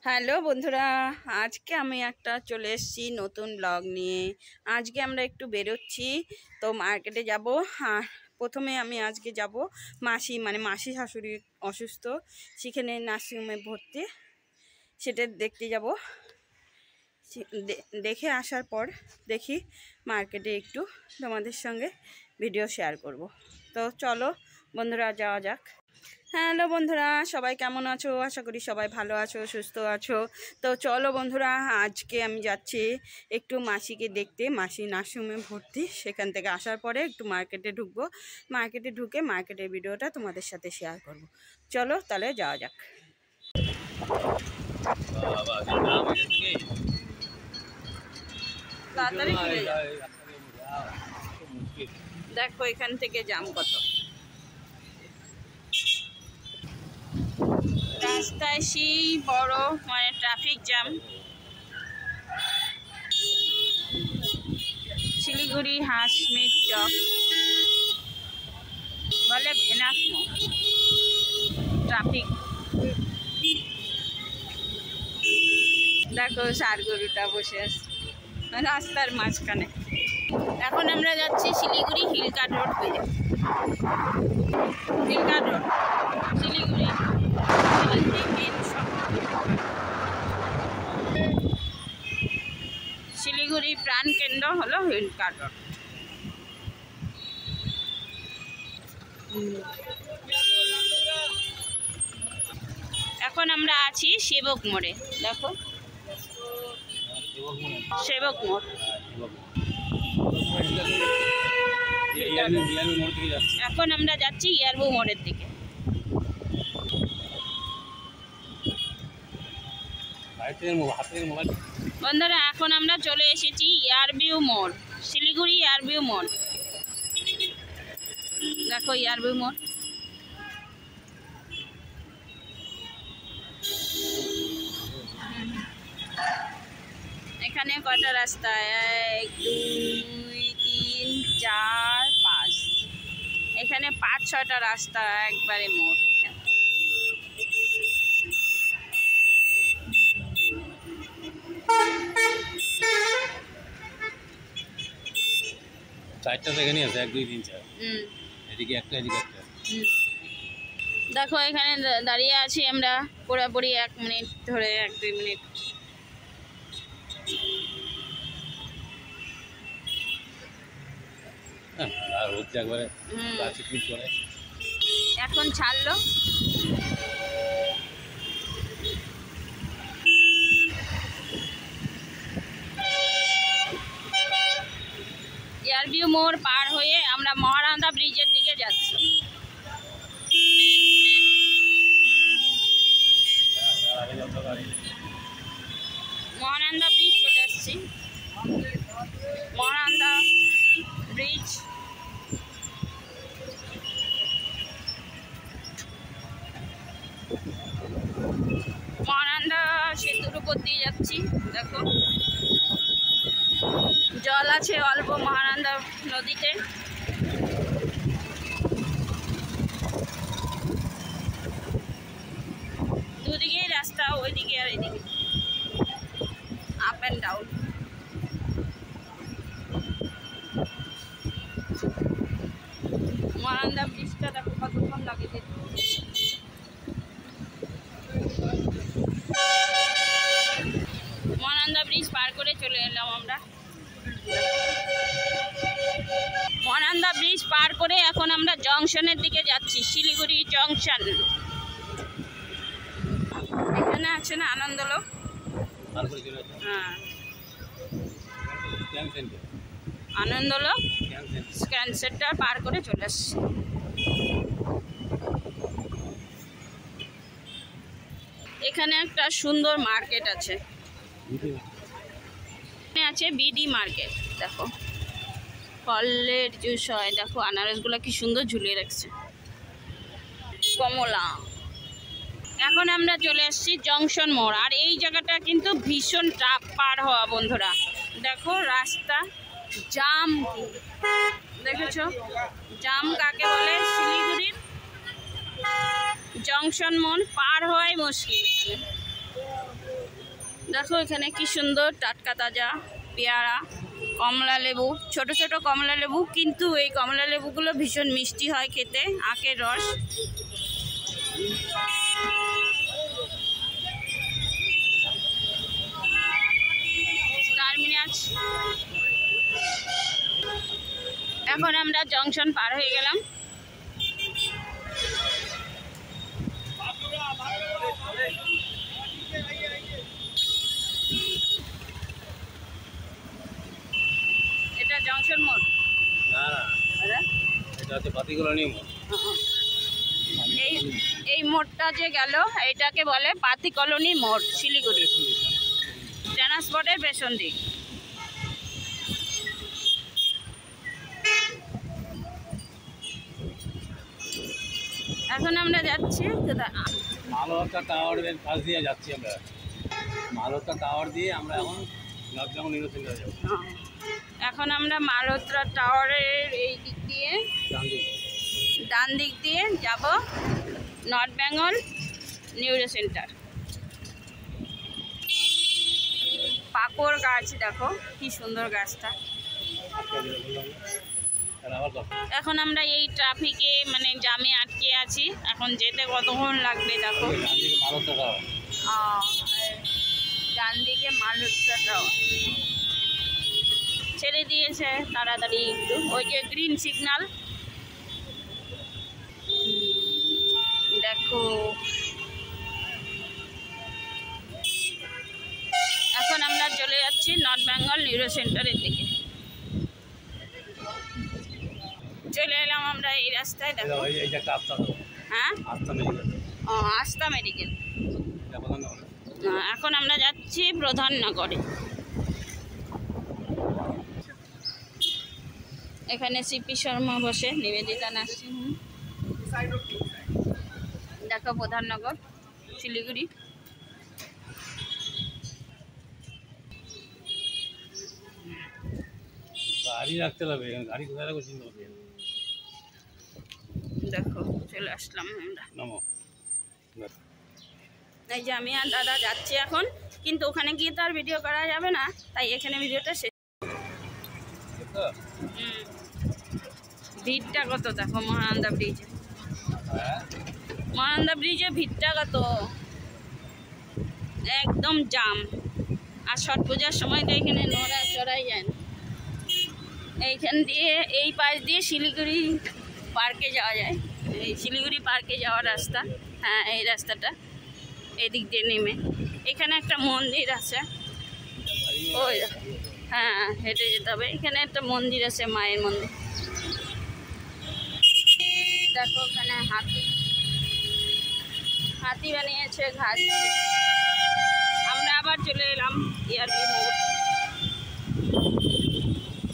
Hello বন্ধুরা, আজকে আমি একটা চলে এসেছি নতুন ব্লগ নিয়ে। আজকে আমরা একটু বেরোচ্ছি, তো মার্কেটে যাব। আর প্রথমে আমি আজকে যাব মাসি শাশুড়ি অসুস্থ, সেখানে নার্সিংহোমে ভর্তি, সেটা দেখতে যাব। দেখে আসার পর দেখি মার্কেটে একটু তোমাদের সঙ্গে ভিডিও শেয়ার করব। তো চলো বন্ধুরা, যাওয়া যাক। হ্যালো বন্ধুরা, সবাই কেমন আছো? আশা করি সবাই ভালো আছো, সুস্থ আছো। তো চলো বন্ধুরা, আজকে আমি যাচ্ছি একটু মাসিকে দেখতে। মাসি নার্সিংহোমে ভর্তি, সেখান থেকে আসার পরে একটু মার্কেটে ঢুকবো। মার্কেটে ঢুকে মার্কেটের ভিডিওটা তোমাদের সাথে শেয়ার করব। চলো তাহলে যাওয়া যাক। তাড়াতাড়ি ফিরে যাও। দেখো এখান থেকে জ্যাম কত, রাস্তায় সেই বড় ট্রাফিক জ্যাম। শিলিগুড়ি হাঁসমিট চক বলে ভেনাস ট্রাফিক। দেখো ষাঁড় গরুটা বসে আছে রাস্তার মাঝখানে। এখন আমরা যাচ্ছি শিলিগুড়ি হিলকার্ট রোড হয়ে। হিলকার্ট রোড শিলিগুড়ি শিলিগুড়ি প্রাণ কেন্দ্র হলো হিলকার্ট রোড। এখন আমরা আছি সেবক মোড়ে। দেখো সেবক মোড়। এখন আমরা যাচ্ছি ইয়ারবু মোড়ের দিকে। বন্ধুরা, এখন আমরা চলে এসেছি ইয়ারবিউ মোড়, শিলিগুড়ি ইয়ারবিউ মোড়। দেখো ইয়ারবিউ মোড়। এখানে কটা রাস্তা? 1 2 3 4 5, এখানে 5-6টা রাস্তা একবারে মোড়। চারটা এখানে আছে, 1 2 3 4। এদিকে একটা, এদিকে একটা। দেখো এখানে দাঁড়িয়ে আছি আমরা পুরোপুরি 1 মিনিট ধরে, 1-2 মিনিট। আর হচ্ছে একবারে ট্রাফিক করে এখন ছাড়লো। ইয়ারবিউ মোড় পার হয়ে আমরা মহানন্দা ব্রিজের দিকে যাচ্ছি। মহানন্দা ব্রিজ চলে আসছি। মহানন্দা ব্রিজ, মহানন্দা সেতুর উপর দিয়ে যাচ্ছি। দেখো জল আছে অল্প মহানন্দা নদীতে। দুদিকেই রাস্তা, ওইদিকে আর এদিকে, আপ অ্যান্ড ডাউন। মহানন্দা ব্রিজটা দেখো কতক্ষণ লাগে যেতে। মহানন্দা ব্রিজ পার করে চলে এলাম আমরা। মহানন্দা ব্রিজ পার করে এখন আমরা জংশনের দিকে যাচ্ছি, শিলিগুড়ি জংশন। এখানে আছে না আনন্দলোক? হ্যাঁ, আনন্দলোক স্ক্যান সেন্টার পার করে চলে আসছি। এখানে একটা সুন্দর মার্কেট আছে, আছে বিডি মার্কেট। দেখো ফলের জুস হয়, দেখো আনারসগুলো কি সুন্দর ঝুলিয়ে রাখছে, কমলা। এখন আমরা চলে এসেছি জংশন মোড়। আর এই জায়গাটা কিন্তু ভীষণ টাফ পার হওয়া বন্ধুরা। দেখো রাস্তা জাম, দেখেছো জাম কাকে বলে? শিলিগুড়ির জংশন মোড় পার হওয়াই মুশকিল এখানে। দেখো এখানে কি সুন্দর টাটকা তাজা পেয়ারা, কমলা লেবু, ছোট ছোট কমলা লেবু, কিন্তু এই কমলা লেবুগুলো ভীষণ মিষ্টি হয় খেতে, আখের রস। এখন আমরা জংশন পার হয়ে গেলাম। এটা জংশন মোড় না না, এটা হচ্ছে পাতিকলোনি মোড়। এই মোড়টা যে গেল এটাকে বলে পাতিকলোনি মোড়, শিলিগুড়ি ট্রান্সপোর্টের পেছন দিক। এখন আমরা যাচ্ছি মালহোত্রা টাওয়ারের পাশ দিয়ে যাচ্ছি আমরা। মালহোত্রা টাওয়ার দিয়ে আমরা এখন নর্থ বেঙ্গল নিউরো সেন্টারে যাবো। এখন আমরা মালহোত্রা টাওয়ারের এই দিক দিয়ে ডান দিক দিয়ে যাব নর্থ বেঙ্গল নিউরো সেন্টার। পাকড় গাছ দেখো কি সুন্দর গাছটা। এখন আমরা এই ট্রাফিকে মানে জামে আটকে আছি, এখন যেতে কতক্ষণ লাগবে দেখো। ডান দিকে মালহোত্রা টাওয়ার ছেড়ে দিয়েছে তাড়াতাড়ি একটু, ওই যে গ্রিন সিগন্যাল দেখো। এখন আমরা চলে যাচ্ছি নর্থ বেঙ্গল নিউরো সেন্টারের দিকে। চলে এলাম আমরা এই রাস্তায় দেখো। হ্যাঁ ও আস্থা মেডিকেল। এখন আমরা যাচ্ছি প্রধাননগরে। এখানে সিপি শর্মা বসে, নিবেদিতা নার্সিং হোম দেখো, প্রধাননগর শিলিগুড়ি। গাড়ি রাখতে হবে, গাড়ি কোথায় রাখবো চিন্তা করছি। দেখো চলে আসলাম আমরা। নমো। এই যে আমি আর দাদা যাচ্ছি এখন, কিন্তু ওখানে গিয়ে তো আর ভিডিও করা যাবে না, তাই এখানে ভিডিওটা শেষ। ভিড়টা কত দেখো মহানন্দা ব্রিজে। মহানন্দা ব্রিজে ভিড়টা কত, একদম জাম। আর ছট পূজার সময় তো এখানে নোড়া চড়াই যায় না। এইখান দিয়ে এই পাশ দিয়ে শিলিগুড়ি পার্কে যাওয়া যায়, এই শিলিগুড়ি পার্কে যাওয়ার রাস্তা। হ্যাঁ এই রাস্তাটা, এদিক দিয়ে নেমে এখানে একটা মন্দির আছে, ওই হ্যাঁ হেঁটে যেতে হবে। এখানে একটা মন্দির আছে, মায়ের মন্দির দেখো। ওখানে হাতি বানিয়েছে ঘাস। আমরা আবার চলে এলাম ইয়ারবি মোড়।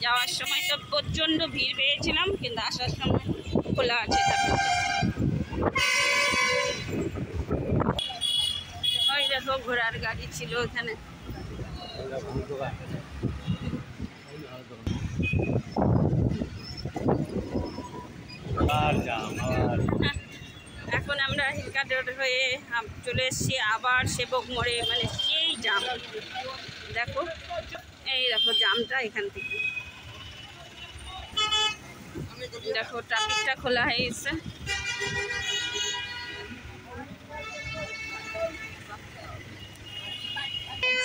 যাওয়ার সময় তো প্রচণ্ড ভিড় পেয়েছিলাম, কিন্তু আসার সময় খোলা আছে। ওই দেখো ঘোড়ার গাড়ি ছিল ওখানে। এখন আমরা হিলকাট রোড হয়ে চলে এসেছি আবার সেবক মোড়ে, মানে সেই জাম দেখো। এই দেখো জামটা এখান থেকে দেখো, ট্রাফিকটা খোলা হয়ে গেছে।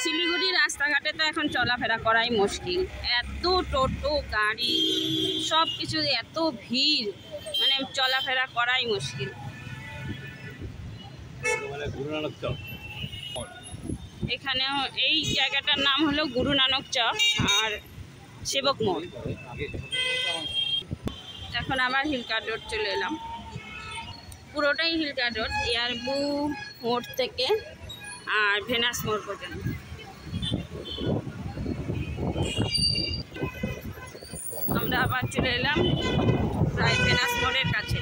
শিলিগুড়ির রাস্তাঘাটে তো এখন চলাফেরা করাই মুশকিল, এত টোটো গাড়ি সব কিছু, এত ভিড়, মানে চলাফেরা করাই মুশকিল। এখানে এই জায়গাটার নাম হলো গুরু নানক চক আর সেবক মোড়। এখন আবার হিলকাট রোড চলে এলাম, পুরোটাই হিলকাট রোড, ইয়ারবু মোড় থেকে আর ভেনাস মোড় পর্যন্ত। আমরা আবার চলে এলাম প্রায় ভেনাস মোড়ের কাছে।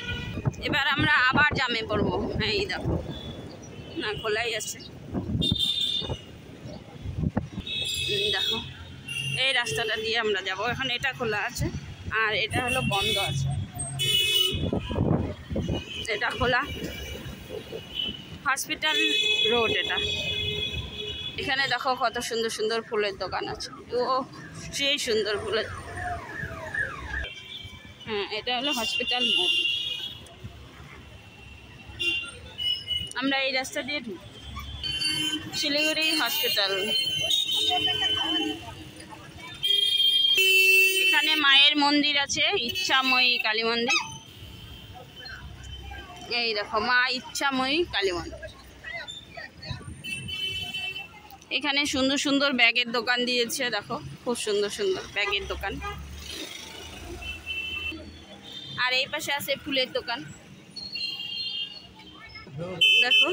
এবার আমরা আবার জামে পড়বো। হ্যাঁ এই দেখো, না খোলাই আছে দেখো। এই রাস্তাটা দিয়ে আমরা যাব, এখন এটা খোলা আছে আর এটা হলো বন্ধ আছে। এটা খোলা, হসপিটাল রোড এটা। এখানে দেখো কত সুন্দর সুন্দর ফুলের দোকান আছে। ও সেই সুন্দর ফুলের। হ্যাঁ, এটা হলো হসপিটাল মোড়। আমরা এই রাস্তা দিয়ে ঢুকি। শিলিগুড়ি হসপিটাল। এখানে মায়ের মন্দির আছে, ইচ্ছাময়ী কালী মন্দির। এই দেখো মা ইচ্ছাময়ী কালী মন্দির। এখানে সুন্দর সুন্দর ব্যাগের দোকান দিয়েছে, দেখো খুব সুন্দর সুন্দর ব্যাগের দোকান। আর এই পাশে আছে ফুলের দোকান, দেখো।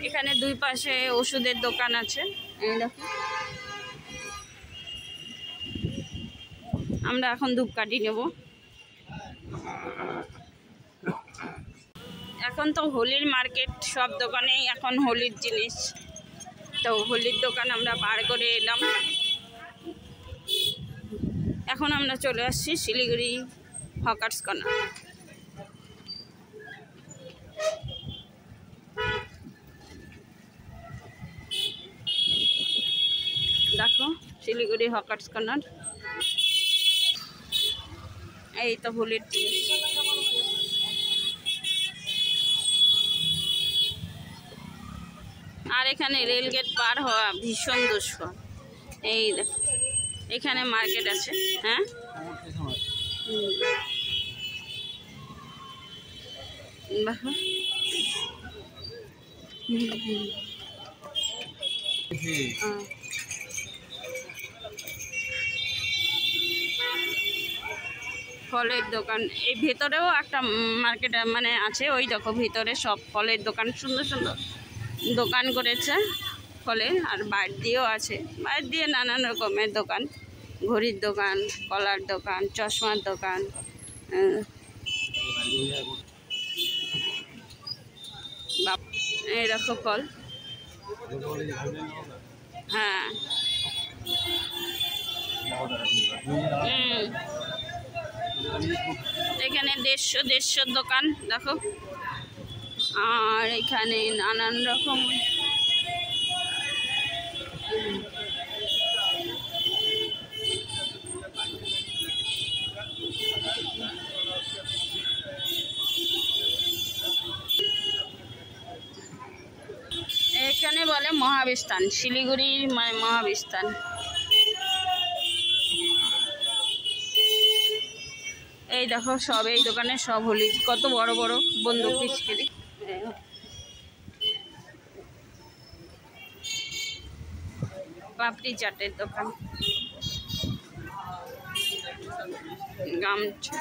এখানে দুই পাশে ওষুধের দোকান আছে, এই দেখো। আমরা এখন ধূপকাঠি নেব। এখন তো হোলির মার্কেট, সব দোকানেই এখন হোলির জিনিস। তো হোলির দোকান আমরা পার করে এলাম। এখন আমরা চলে আসছি শিলিগুড়ি হকার্স কর্নার। দেখো শিলিগুড়ি হকার্স কর্নার। এই তো হোলির জিনিস। আর এখানে রেলগেট পার হওয়া ভীষণ দুষ্কর। এই দেখো এখানে মার্কেট আছে। হ্যাঁ, দেখো ফলের দোকান। এই ভেতরেও একটা মার্কেট মানে আছে, ওই দেখো ভিতরে সব ফলের দোকান, সুন্দর সুন্দর দোকান করেছে ফলের। আর বাইরে দিয়েও আছে, বাইরে দিয়ে নানান রকমের দোকান, ঘড়ির দোকান, কলার দোকান, চশমার দোকান। এই দেখো ফল। হ্যাঁ, এখানে দেড়শো দোকান দেখো। আর এখানে নানান রকম এখানে বলে মহাবিস্তান, শিলিগুড়ির মহাবিস্তান। এই দেখো সব এই দোকানে সব হোলি, কত বড় বড় বন্দুক পিচকারি। পাপড়ি চাটের দোকান, গামছা।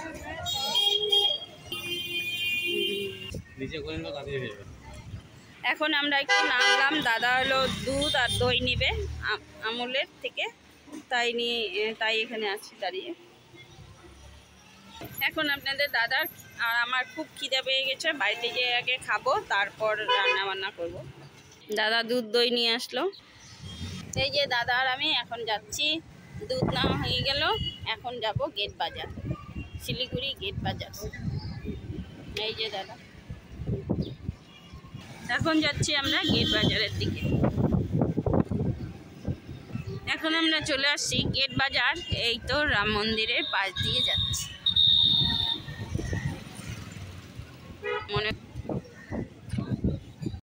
এখন আমরা একটু নামলাম। দাদা হলো দুধ আর দই নিবে আমুলের থেকে, তাই এখানে আছি দাঁড়িয়ে। এখন আপনাদের দাদার আর আমার খুব খিদে পেয়ে গেছে, বাড়িতে গিয়ে আগে খাবো, তারপর রান্না বান্না করব। দাদা দুধ দই নিয়ে আসলো। এই যে দাদা আর আমি এখন যাচ্ছি, দুধ নেওয়া হয়ে গেল। এখন যাব গেট বাজার, শিলিগুড়ি গেট বাজার। এই যে দাদা, এখন যাচ্ছি আমরা গেট বাজারের দিকে। এখন আমরা চলে আসছি গেট বাজার। এই তো রাম মন্দিরের পাশ দিয়ে যাচ্ছি। মনে